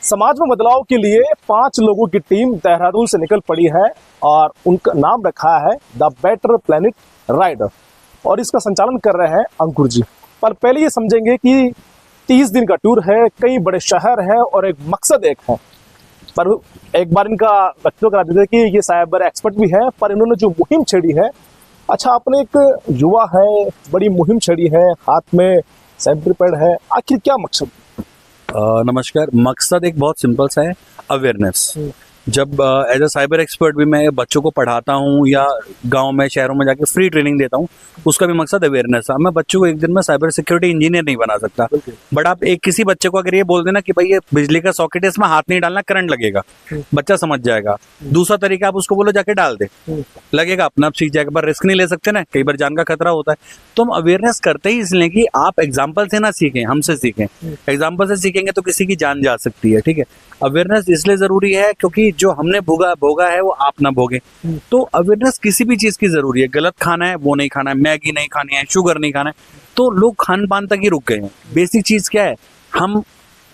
समाज में बदलाव के लिए 5 लोगों की टीम देहरादून से निकल पड़ी है और उनका नाम रखा है द बेटर प्लेनेट राइडर और इसका संचालन कर रहे हैं अंकुर जी। पर पहले ये समझेंगे कि 30 दिन का टूर है, कई बड़े शहर है और एक मकसद एक है। पर एक बार इनका व्यक्तित्व करा देते कि ये साइबर एक्सपर्ट भी है, पर इन्होंने जो मुहिम छेड़ी है, अच्छा अपने एक युवा है, बड़ी मुहिम छेड़ी है, हाथ में सैनिटरी पैड है, आखिर क्या मकसद? नमस्कार। मकसद एक बहुत सिंपल सा है, अवेयरनेस। जब एज अ साइबर एक्सपर्ट भी मैं बच्चों को पढ़ाता हूँ या गांव में शहरों में जाके फ्री ट्रेनिंग देता हूँ, उसका भी मकसद अवेयरनेस है। मैं बच्चों को एक दिन में साइबर सिक्योरिटी इंजीनियर नहीं बना सकता, बट आप एक किसी बच्चे को अगर ये बोल देना कि भाई ये बिजली का सॉकेट है, इसमें हाथ नहीं डालना, करंट लगेगा, बच्चा समझ जाएगा। दूसरा तरीका आप उसको बोलो जाके डाल दे, लगेगा, अपना आप सीख जाएगा, पर रिस्क नहीं ले सकते ना, कई बार जान का खतरा होता है। तो हम अवेयरनेस करते ही इसलिए कि आप एग्जाम्पल से ना सीखें, हमसे सीखें। एग्जाम्पल से सीखेंगे तो किसी की जान जा सकती है, ठीक है। अवेयरनेस इसलिए जरूरी है क्योंकि जो हमने भोगा है वो आप ना भोगे। तो अवेयरनेस किसी भी चीज की जरूरी है। गलत खाना है वो नहीं खाना है, मैगी नहीं खानी है, शुगर नहीं खाना है, तो लोग खान पान तक ही रुक गए हैं। बेसिक चीज क्या है, हम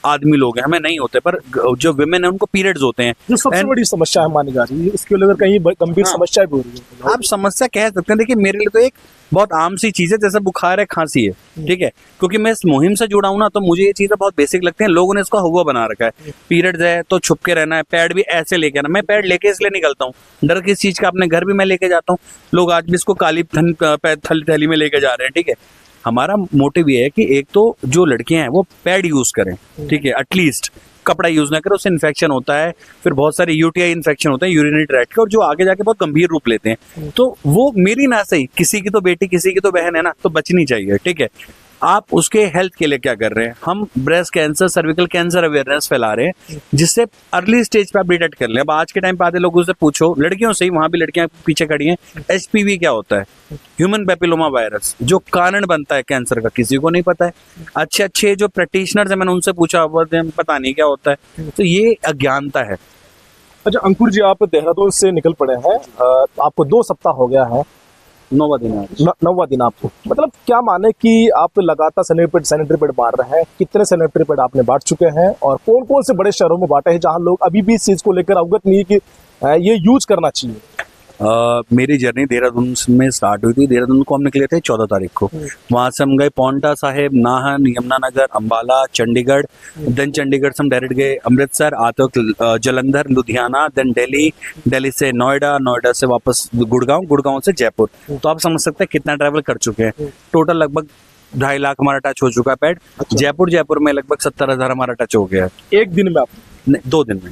आदमी लोग हैं, हमें नहीं होते, पर जो विमेन है उनको पीरियड्स होते हैं, जो सबसे बड़ी समस्या है मानी जा रही है, इसके लेकर कहीं गंभीर समस्या भी हो रही है। आप समस्या कह सकते हैं। देखिए मेरे लिए तो एक बहुत आम सी चीज है, जैसे बुखार है, खांसी है, ठीक है, क्योंकि मैं इस मुहिम से जुड़ा हूं ना, तो मुझे ये चीजें बहुत बेसिक लगती हैं। लोगों ने इसको हुआ बना रखा है, पीरियड्स है तो छुप के रहना है, पैड भी ऐसे लेके आना। मैं पैड लेके इसलिए निकलता हूँ, डर किस चीज का, अपने घर भी मैं लेके जाता हूँ। लोग आज भी इसको काली थैली में लेके जा रहे हैं, ठीक है। हमारा मोटिव ये है कि एक तो जो लड़कियां हैं वो पैड यूज करें, ठीक है, एटलीस्ट कपड़ा यूज ना करें, उससे इन्फेक्शन होता है, फिर बहुत सारे यूटीआई इन्फेक्शन होते हैं यूरिनरी ट्रैक्ट के, और जो आगे जाके बहुत गंभीर रूप लेते हैं। तो वो मेरी ना सही, किसी की तो बेटी किसी की तो बहन है ना, तो बचनी चाहिए, ठीक है। आप उसके हेल्थ के लिए क्या कर रहे हैं, हम breast cancer, cervical cancer awareness फैला रहे हैं, जिससे अर्ली स्टेज पे आप डिटेक्ट कर लें। अब आज के टाइम पे आधे लोगों से पूछो, लड़कियों से ही, वहां भी लड़कियां पीछे खड़ी हैं, एचपीवी क्या होता है, ह्यूमन पेपिलोमा वायरस, जो कारण बनता है कैंसर का, किसी को नहीं पता है। अच्छे अच्छे जो प्रैक्टिशनर्स हैं, मैंने उनसे पूछा, पता नहीं क्या होता है। तो ये अज्ञानता है। अच्छा अंकुर जी, आप देहरादून से निकल पड़े हैं, आपको 2 सप्ताह हो गया है, 9वां दिन है, 9वां दिन आपको, मतलब क्या माने कि आप लगातार सैनिटरी पैड बांट रहे हैं? कितने सैनिटरी पैड आपने बांट चुके हैं और कौन कौन से बड़े शहरों में बांटे हैं जहां लोग अभी भी इस चीज को लेकर अवगत नहीं है कि ये यूज करना चाहिए? मेरी जर्नी देहरादून में स्टार्ट हुई थी। देहरादून को हम निकले थे 14 तारीख को। वहां से हम गए पौंटा साहिब, नाहन, यमुनानगर, अंबाला, चंडीगढ़। देन चंडीगढ़ से हम डायरेक्ट गए अमृतसर, आते वक्त जलंधर, लुधियाना, देन दिल्ली, दिल्ली से नोएडा, नोएडा से वापस गुड़गांव, गुड़गांव से जयपुर। तो आप समझ सकते हैं कितना ट्रैवल कर चुके हैं। टोटल लगभग 2.5 लाख हमारा टच हो चुका है पैड। जयपुर में लगभग 70,000 हमारा टच हो गया है। एक दिन में आप? नहीं, 2 दिन में।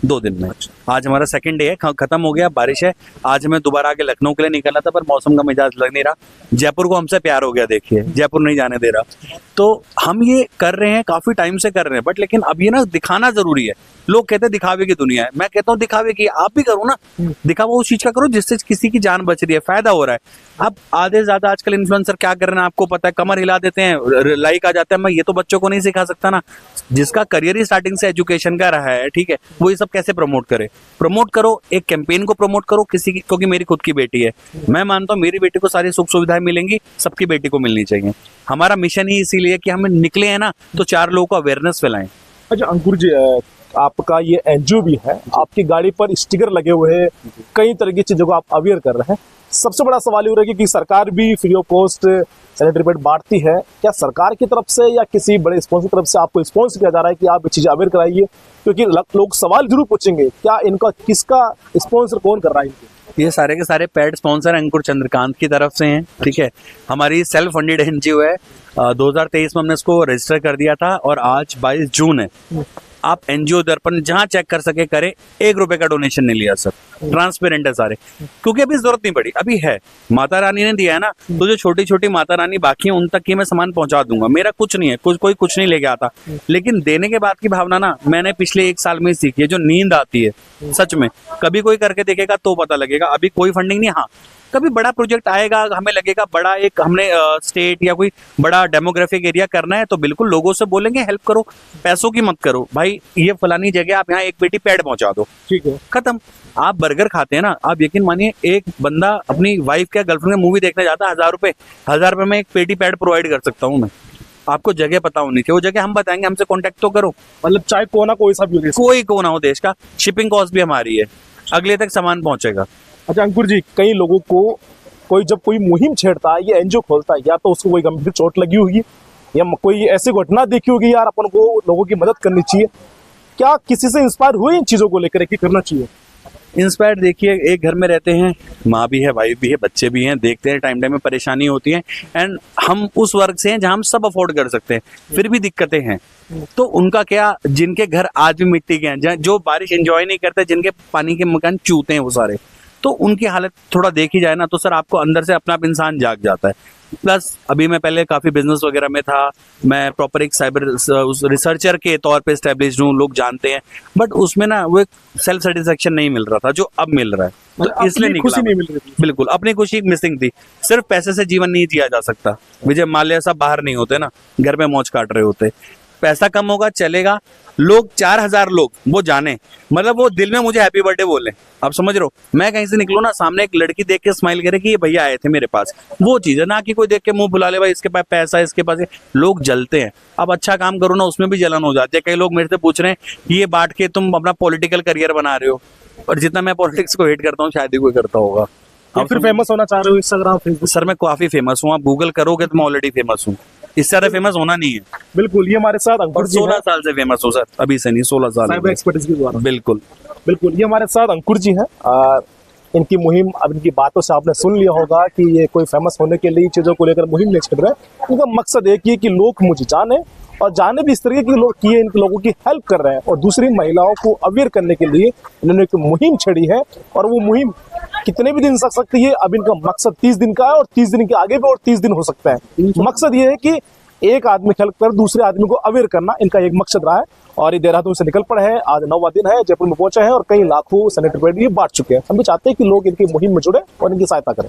2 दिन में। आज हमारा सेकंड डे है, खत्म हो गया, बारिश है। आज हमें दोबारा आगे लखनऊ के लिए निकलना था, पर मौसम का मिजाज लग नहीं रहा। जयपुर को हमसे प्यार हो गया, देखिए जयपुर नहीं जाने दे रहा। तो हम ये कर रहे हैं, काफी टाइम से कर रहे हैं, बट लेकिन अब ये ना दिखाना जरूरी है। लोग कहते हैं दिखावे की दुनिया है, मैं कहता हूँ दिखावे की आप भी करो ना, दिखावा उस चीज का करो जिससे किसी की जान बच रही है, फायदा हो रहा है। अब आधे से ज्यादा आजकल इन्फ्लुएंसर क्या कर रहे हैं आपको पता है, कमर हिला देते हैं, लाइक आ जाता है। मैं ये तो बच्चों को नहीं सिखा सकता ना, जिसका करियर ही स्टार्टिंग से एजुकेशन का रहा है, ठीक है, वो ये सब कैसे प्रमोट करे। प्रमोट करो, एक कैंपेन को प्रमोट करो किसी की, क्योंकि मेरी खुद की बेटी है, मैं मानता हूँ मेरी बेटी को सारी सुख सुविधाएं मिलेंगी, सबकी बेटी को मिलनी चाहिए। हमारा मिशन ही इसीलिए कि हम निकले हैं ना, तो 4 लोगों को अवेयरनेस फैलाएं। अच्छा अंकुर जी, आपका ये एनजीओ भी है, आपकी गाड़ी पर स्टिकर लगे हुए हैं, कई तरह की चीजों को आप अवेयर कर रहे हैं। सबसे बड़ा सवाल ये हो रहा है कि सरकार भी free of cost sanitary pad बांटती है, क्या सरकार की तरफ से या किसी बड़े स्पॉन्सर की तरफ से आपको स्पॉन्सर किया जा रहा है कि आप ये चीजें अवेयर कराइए? क्योंकि लोग सवाल जरूर पूछेंगे, क्या इनका किसका स्पॉन्सर कौन कर रहा है इनको? ये सारे के सारे पैड स्पॉन्सर अंकुर चंद्रकांत की तरफ से हैं, ठीक है। हमारी सेल्फ फंडेड एनजीओ है। 2023 में हमने इसको रजिस्टर कर दिया था और आज 22 जून है। आप एनजीओ दर्पण जहां चेक कर सके करें, 1 रुपए का डोनेशन नहीं लिया सर, ट्रांसपेरेंट है सारे, क्योंकि अभी जरूरत नहीं पड़ी, अभी है, माता रानी ने दिया है ना, तो जो छोटी छोटी माता रानी बाकी है उन तक की मैं सामान पहुंचा दूंगा। मेरा कुछ नहीं है, कोई कुछ नहीं लेके आता, लेकिन देने के बाद की भावना ना मैंने पिछले 1 साल में सीखी है। जो नींद आती है सच में, कभी कोई करके देखेगा तो पता लगेगा। अभी कोई फंडिंग नहीं, हाँ कभी बड़ा प्रोजेक्ट आएगा, हमें लगेगा बड़ा, एक हमने स्टेट या कोई बड़ा डेमोग्राफिक एरिया करना है, तो बिल्कुल लोगों से बोलेंगे हेल्प करो, पैसों की मत करो भाई, ये फलानी जगह आप यहाँ एक पेटी पैड पहुंचा दो, ठीक है, खत्म। आप बर्गर खाते हैं ना, आप यकीन मानिए एक बंदा अपनी वाइफ क्या गर्लफ्रेंड मूवी देखने जाता है, 1000 रुपए में एक पेटी पैड प्रोवाइड कर सकता हूँ मैं। आपको जगह पता होनी चाहिए, वो जगह हम बताएंगे, हमसे कांटेक्ट तो करो। मतलब चाहे कोना कोई सा भी हो देश। कोई कोना हो देश का, शिपिंग कॉस्ट भी हमारी है, अगले तक सामान पहुंचेगा। अच्छा अंकुर जी, कई लोगों को कोई जब कोई मुहिम छेड़ता है या एनजीओ खोलता है, या तो उसको कोई गंभीर चोट लगी होगी या कोई ऐसी घटना देखी होगी, यार अपन को लोगों की मदद करनी चाहिए। क्या किसी से इंस्पायर हुए इन चीजों को लेकर कि करना चाहिए? इंस्पायर देखिए, एक घर में रहते हैं, माँ भी है, वाइफ भी है, बच्चे भी हैं, देखते हैं टाइम टाइम में परेशानी होती है, एंड हम उस वर्ग से हैं जहां हम सब अफोर्ड कर सकते हैं, फिर भी दिक्कतें हैं। तो उनका क्या, जिनके घर आज भी मिट्टी के हैं, जो बारिश एंजॉय नहीं करते, जिनके पानी के मकान चूते हैं वो सारे, तो उनकी हालत थोड़ा देखी जाए ना, तो सर आपको अंदर से अपना इंसान जाग जाता है। प्लस अभी मैं पहले काफी बिजनेस वगैरह में था, मैं प्रॉपर एक साइबर रिसर्चर के तौर पे एस्टेब्लिश्ड हूँ, लोग जानते हैं, बट उसमें ना वो एक सेल्फ सेटिस्फेक्शन नहीं मिल रहा था जो अब मिल रहा है, तो इसलिए अपनी खुशी नहीं मिल रही थी। बिल्कुल अपनी खुशी मिसिंग थी। सिर्फ पैसे से जीवन नहीं जिया जा सकता। विजय माल्या साहब बाहर नहीं होते ना, घर में मौज काट रहे होते। पैसा कम होगा चलेगा, लोग 4000 लोग वो जाने, मतलब वो दिल में मुझे हैप्पी बर्थडे बोले, आप समझ रहे हो। मैं कहीं से निकलूं ना, सामने एक लड़की देख के स्माइल करे कि ये भैया आए थे मेरे पास, वो चीज है ना कि कोई देख के मुंह बुला ले, भाई इसके पास पैसा है, इसके पास है। लोग जलते हैं। अब अच्छा काम करो ना, उसमें भी जलन हो जाती है। कई लोग मेरे से पूछ रहे हैं ये बांट के तुम अपना पॉलिटिकल करियर बना रहे हो, और जितना मैं पॉलिटिक्स को हेट करता हूँ शायद ही कोई करता होगा। या फिर फेमस होना चाह रहे हो इंस्टाग्राम फेसबुक? सर मैं काफी फेमस हूँ, आप गूगल करोगे तो मैं ऑलरेडी फेमस हूँ, इससे ज्यादा फेमस होना नहीं है। बिल्कुल, ये हमारे साथ अंकुर जी 16 साल से फेमस हो सर, अभी से नहीं, 16 साल साइबर एक्सपर्टीज के द्वारा। बिल्कुल बिल्कुल, ये हमारे साथ अंकुर जी हैं। इनकी मुहिम, अब इनकी बातों से आपने सुन लिया होगा कि ये कोई फेमस होने के लिए चीजों को लेकर मुहिम नहीं छेड़ रहे हैं। इनका मकसद एक ही है कि लोग मुझे जाने, और जाने भी इस तरीके के लोग किए, इन लोगों की हेल्प कर रहे हैं, और दूसरी महिलाओं को अवेयर करने के लिए इन्होंने एक मुहिम छेड़ी है। और वो मुहिम कितने भी दिन चल सकती है। अब इनका मकसद 30 दिन का है, और 30 दिन के आगे भी और 30 दिन हो सकता है। मकसद ये है कि एक आदमी हेल्प कर दूसरे आदमी को अवेयर करना, इनका एक मकसद रहा है। और ये देहरादून से निकल पड़े हैं, आज 9वां दिन है, जयपुर में पहुंचे हैं और कई लाखों सैनिटरी पैड ये बांट चुके हैं। हम भी चाहते हैं कि लोग इनकी मुहिम में जुड़े और इनकी सहायता करें।